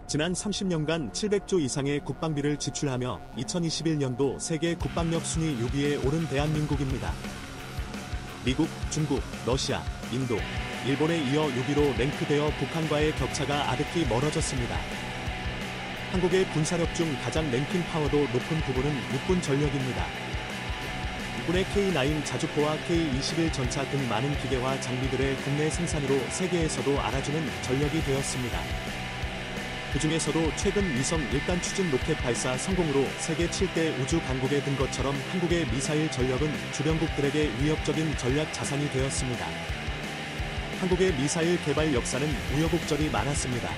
지난 30년간 700조 이상의 국방비를 지출하며 2021년도 세계 국방력 순위 6위에 오른 대한민국입니다. 미국, 중국, 러시아, 인도, 일본에 이어 6위로 랭크되어 북한과의 격차가 아득히 멀어졌습니다. 한국의 군사력 중 가장 랭킹 파워도 높은 부분은 육군 전력입니다. 육군의 K9 자주포와 K21 전차 등 많은 기계와 장비들의 국내 생산으로 세계에서도 알아주는 전력이 되었습니다. 그 중에서도 최근 위성 1단 추진 로켓 발사 성공으로 세계 7대 우주 강국에 든 것처럼 한국의 미사일 전력은 주변국들에게 위협적인 전략 자산이 되었습니다. 한국의 미사일 개발 역사는 우여곡절이 많았습니다.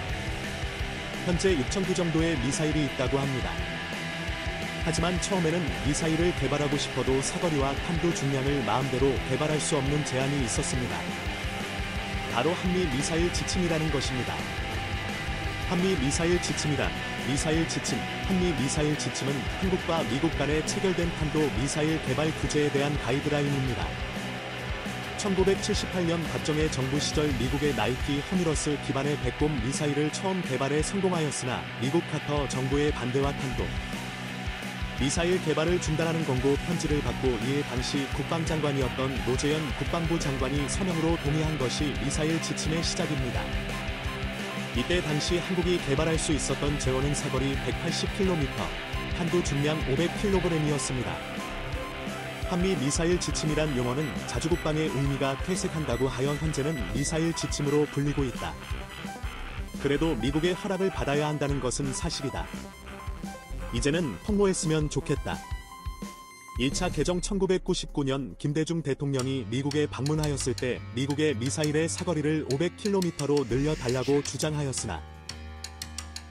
현재 6,000기 정도의 미사일이 있다고 합니다. 하지만 처음에는 미사일을 개발하고 싶어도 사거리와 탄도 중량을 마음대로 개발할 수 없는 제한이 있었습니다. 바로 한미 미사일 지침이라는 것입니다. 한미 미사일 지침이란 미사일 지침, 한미 미사일 지침은 한국과 미국 간에 체결된 탄도 미사일 개발 규제에 대한 가이드라인입니다. 1978년 박정희 정부 시절 미국의 나이키 허미러스 기반의 백곰 미사일을 처음 개발에 성공하였으나 미국 카터 정부의 반대와 탄도 미사일 개발을 중단하는 권고 편지를 받고 이에 당시 국방장관이었던 노재현 국방부 장관이 서명으로 동의한 것이 미사일 지침의 시작입니다. 이때 당시 한국이 개발할 수 있었던 제원은 사거리 180km, 탄도 중량 500kg이었습니다. 한미 미사일 지침이란 용어는 자주국방의 의미가 퇴색한다고 하여 현재는 미사일 지침으로 불리고 있다. 그래도 미국의 허락을 받아야 한다는 것은 사실이다. 이제는 폭로했으면 좋겠다. 1차 개정 1999년 김대중 대통령이 미국에 방문하였을 때 미국의 미사일의 사거리를 500km로 늘려달라고 주장하였으나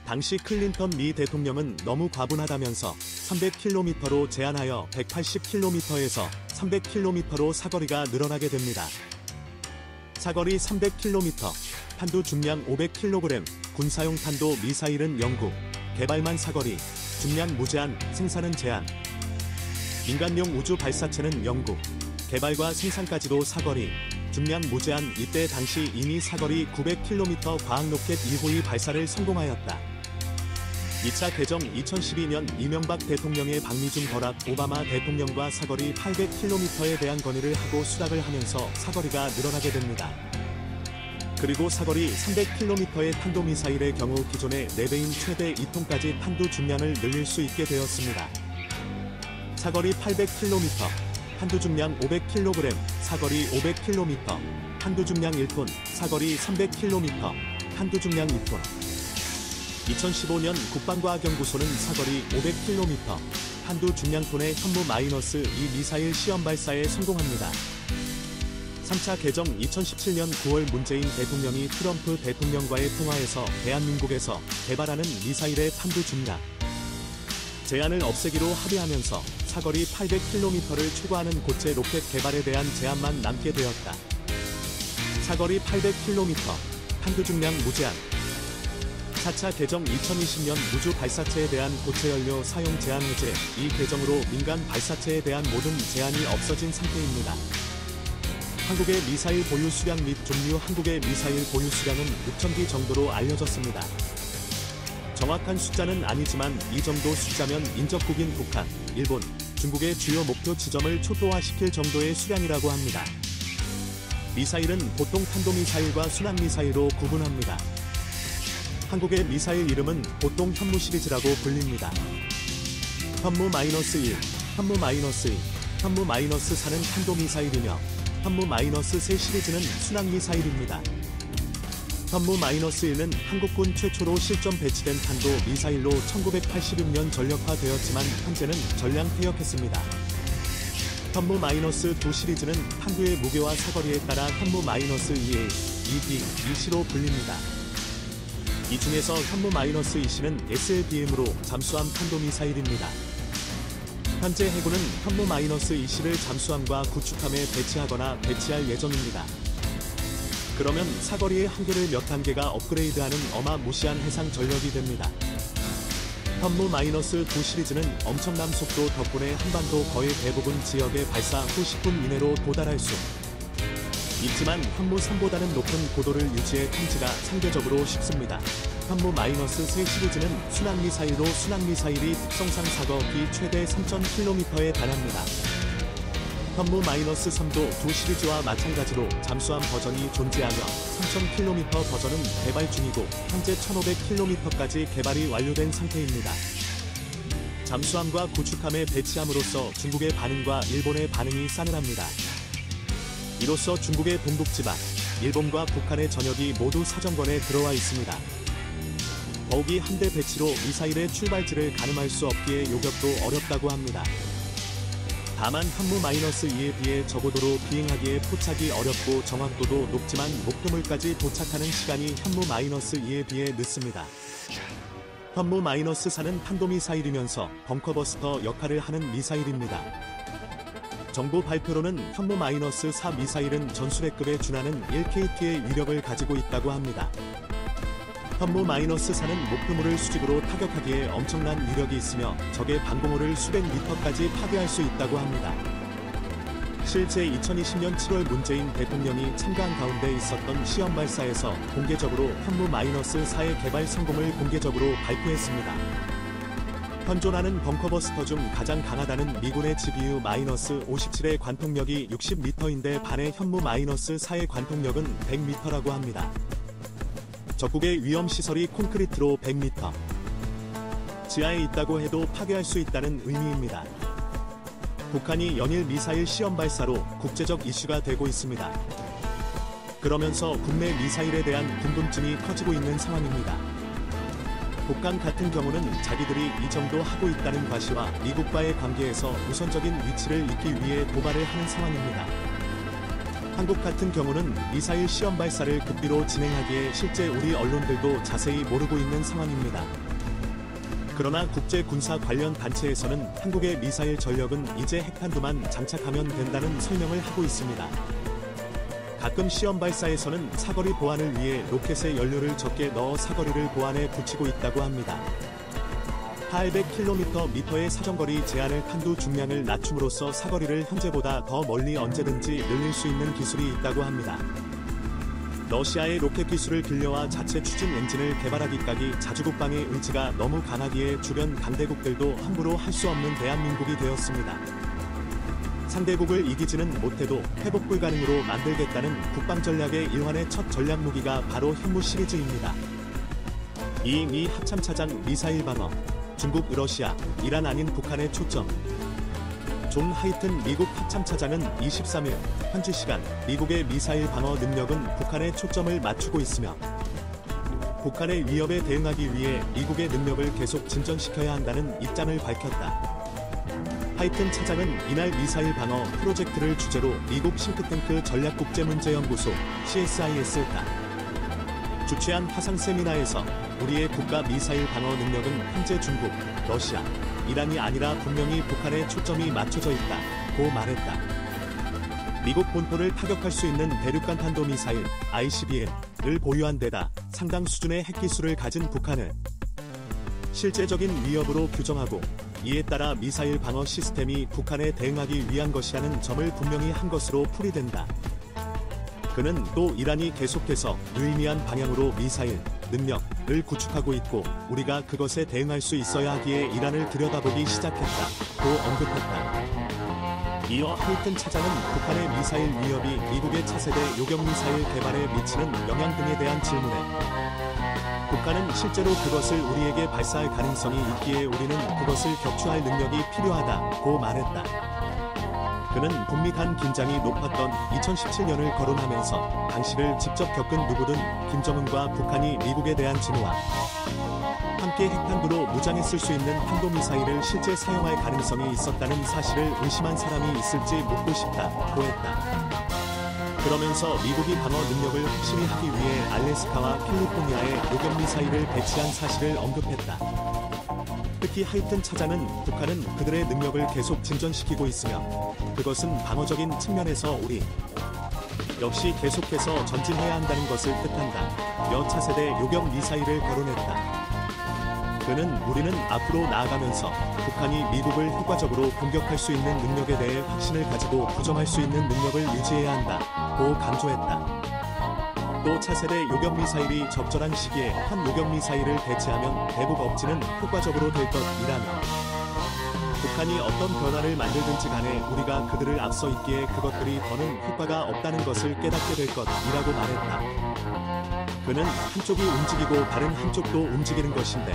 당시 클린턴 미 대통령은 너무 과분하다면서 300km로 제한하여 180km에서 300km로 사거리가 늘어나게 됩니다. 사거리 300km, 탄도 중량 500kg, 군사용 탄도 미사일은 영구, 개발만 사거리, 중량 무제한, 생산은 제한. 민간용 우주 발사체는 영구, 개발과 생산까지도 사거리, 중량 무제한. 이때 당시 이미 사거리 900km 과학로켓 2호의 발사를 성공하였다. 2차 개정 2012년 이명박 대통령의 방미중 허락 오바마 대통령과 사거리 800km에 대한 건의를 하고 수락을 하면서 사거리가 늘어나게 됩니다. 그리고 사거리 300km의 탄도미사일의 경우 기존의 4배인 최대 2톤까지 탄도 중량을 늘릴 수 있게 되었습니다. 사거리 800km, 탄도 중량 500kg, 사거리 500km, 탄도 중량 1톤, 사거리 300km, 탄도 중량 2톤. 2015년 국방과학연구소는 사거리 500km, 탄도 중량 톤의 현무-2 미사일 시험 발사에 성공합니다. 3차 개정 2017년 9월 문재인 대통령이 트럼프 대통령과의 통화에서 대한민국에서 개발하는 미사일의 탄도 중량 제한을 없애기로 합의하면서 사거리 800km를 초과하는 고체 로켓 개발에 대한 제한만 남게 되었다. 사거리 800km, 탄도 중량 무제한. 4차 개정 2020년 우주 발사체에 대한 고체 연료 사용 제한 해제. 이 개정으로 민간 발사체에 대한 모든 제한이 없어진 상태입니다. 한국의 미사일 보유 수량 및 종류. 한국의 미사일 보유 수량은 6,000기 정도로 알려졌습니다. 정확한 숫자는 아니지만 이 정도 숫자면 인접국인 북한, 일본, 중국의 주요 목표 지점을 초토화시킬 정도의 수량이라고 합니다. 미사일은 보통 탄도미사일과 순항미사일로 구분합니다. 한국의 미사일 이름은 보통 현무 시리즈라고 불립니다. 현무-1, 현무-2, 현무-4는 탄도미사일이며 현무-3 시리즈는 순항미사일입니다. 현무-1는 한국군 최초로 실전 배치된 탄도 미사일로 1986년 전력화되었지만 현재는 전량 퇴역했습니다. 현무-2 시리즈는 탄두의 무게와 사거리에 따라 현무-2A, 2B, 2C로 불립니다. 이 중에서 현무-2C는 SLBM으로 잠수함 탄도미사일입니다. 현재 해군은 현무-2C를 잠수함과 구축함에 배치하거나 배치할 예정입니다. 그러면 사거리의 한계를 몇 단계가 업그레이드하는 어마무시한 해상 전력이 됩니다. 현무-2 시리즈는 엄청난 속도 덕분에 한반도 거의 대부분 지역의 발사 후 10분 이내로 도달할 수 있지만 현무 3보다는 높은 고도를 유지해 탐지가 상대적으로 쉽습니다. 현무 -3 시리즈는 순항미사일로 순항미사일이 특성상 사거기 최대 3,000km에 달합니다. 현무 -3도 두 시리즈와 마찬가지로 잠수함 버전이 존재하며 3,000km 버전은 개발 중이고 현재 1,500km까지 개발이 완료된 상태입니다. 잠수함과 구축함에 배치함으로써 중국의 반응과 일본의 반응이 싸늘합니다. 이로써 중국의 동북지방, 일본과 북한의 전역이 모두 사정권에 들어와 있습니다. 더욱이 함대 배치로 미사일의 출발지를 가늠할 수 없기에 요격도 어렵다고 합니다. 다만 현무 -2에 비해 저고도로 비행하기에 포착이 어렵고 정확도도 높지만 목표물까지 도착하는 시간이 현무 -2에 비해 늦습니다. 현무 -4는 탄도미사일이면서 벙커버스터 역할을 하는 미사일입니다. 정부 발표로는 현무 -4 미사일은 전술핵급에 준하는 1KT의 위력을 가지고 있다고 합니다. 현무 -4는 목표물을 수직으로 타격하기에 엄청난 위력이 있으며 적의 방공호를 수백 미터까지 파괴할 수 있다고 합니다. 실제 2020년 7월 문재인 대통령이 참가한 가운데 있었던 시험 발사에서 공개적으로 현무 -4의 개발 성공을 공개적으로 발표했습니다. 현존하는 벙커버스터 중 가장 강하다는 미군의 GBU -57의 관통력이 60m인데 반의 현무 -4의 관통력은 100m라고 합니다. 적국의 위험시설이 콘크리트로 100m 지하에 있다고 해도 파괴할 수 있다는 의미입니다. 북한이 연일 미사일 시험 발사로 국제적 이슈가 되고 있습니다. 그러면서 국내 미사일에 대한 궁금증이 커지고 있는 상황입니다. 북한 같은 경우는 자기들이 이 정도 하고 있다는 과시와 미국과의 관계에서 우선적인 위치를 잇기 위해 도발을 하는 상황입니다. 한국 같은 경우는 미사일 시험 발사를 극비로 진행하기에 실제 우리 언론들도 자세히 모르고 있는 상황입니다. 그러나 국제군사 관련 단체에서는 한국의 미사일 전력은 이제 핵탄두만 장착하면 된다는 설명을 하고 있습니다. 가끔 시험 발사에서는 사거리 보안을 위해 로켓에 연료를 적게 넣어 사거리를 보안에 붙이고 있다고 합니다. 800km의 사정거리 제한을 탄두 중량을 낮춤으로써 사거리를 현재보다 더 멀리 언제든지 늘릴 수 있는 기술이 있다고 합니다. 러시아의 로켓 기술을 빌려와 자체 추진 엔진을 개발하기까지 자주국방의 의지가 너무 강하기에 주변 강대국들도 함부로 할 수 없는 대한민국이 되었습니다. 상대국을 이기지는 못해도 회복 불가능으로 만들겠다는 국방전략의 일환의 첫 전략무기가 바로 현무 시리즈입니다. 이 미 합참차장 미사일 방어, 중국, 러시아, 이란 아닌 북한의 초점. 존 하이튼 미국 합참차장은 23일 현지 시간 미국의 미사일 방어 능력은 북한의 초점을 맞추고 있으며 북한의 위협에 대응하기 위해 미국의 능력을 계속 진전시켜야 한다는 입장을 밝혔다. 하이튼 차장은 이날 미사일 방어 프로젝트를 주제로 미국 싱크탱크 전략국제문제연구소 CSIS가 주최한 화상 세미나에서 우리의 국가 미사일 방어 능력은 현재 중국, 러시아, 이란이 아니라 분명히 북한에 초점이 맞춰져 있다고 말했다. 미국 본토를 타격할 수 있는 대륙간 탄도미사일 ICBM을 보유한 데다 상당 수준의 핵기술을 가진 북한을 실제적인 위협으로 규정하고 이에 따라 미사일 방어 시스템이 북한에 대응하기 위한 것이라는 점을 분명히 한 것으로 풀이된다. 그는 또 이란이 계속해서 유의미한 방향으로 미사일 능력을 구축하고 있고 우리가 그것에 대응할 수 있어야 하기에 이란을 들여다보기 시작했다고 언급했다. 이어 하이튼 차장은 북한의 미사일 위협이 미국의 차세대 요격미사일 개발에 미치는 영향 등에 대한 질문에 북한은 실제로 그것을 우리에게 발사할 가능성이 있기에 우리는 그것을 격추할 능력이 필요하다고 말했다. 그는 북미 간 긴장이 높았던 2017년을 거론하면서 당시를 직접 겪은 누구든 김정은과 북한이 미국에 대한 진호와 함께 핵탄두로 무장했을 수 있는 탄도미사일을 실제 사용할 가능성이 있었다는 사실을 의심한 사람이 있을지 묻고 싶다고 했다. 그러면서 미국이 방어 능력을 확실히 하기 위해 알래스카와 캘리포니아에 요격미사일을 배치한 사실을 언급했다. 특히 하이튼 차장은 북한은 그들의 능력을 계속 진전시키고 있으며 그것은 방어적인 측면에서 우리 역시 계속해서 전진해야 한다는 것을 뜻한다. 여 차세대 요격 미사일을 거론했다. 그는 우리는 앞으로 나아가면서 북한이 미국을 효과적으로 공격할 수 있는 능력에 대해 확신을 가지고 부정할 수 있는 능력을 유지해야 한다고 강조했다. 또 차세대 요격미사일이 적절한 시기에 한 요격미사일을 대체하면 대북 억지는 효과적으로 될 것이라며 북한이 어떤 변화를 만들든지 간에 우리가 그들을 앞서 있기에 그것들이 더는 효과가 없다는 것을 깨닫게 될 것이라고 말했다. 그는 한쪽이 움직이고 다른 한쪽도 움직이는 것인데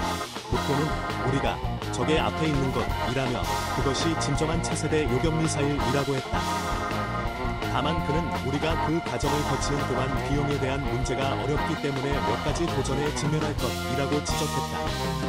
목표는 우리가 적의 앞에 있는 것이라며 그것이 진정한 차세대 요격미사일이라고 했다. 다만 그는 우리가 그 과정을 거치는 동안 비용에 대한 문제가 어렵기 때문에 몇 가지 도전에 직면할 것이라고 지적했다.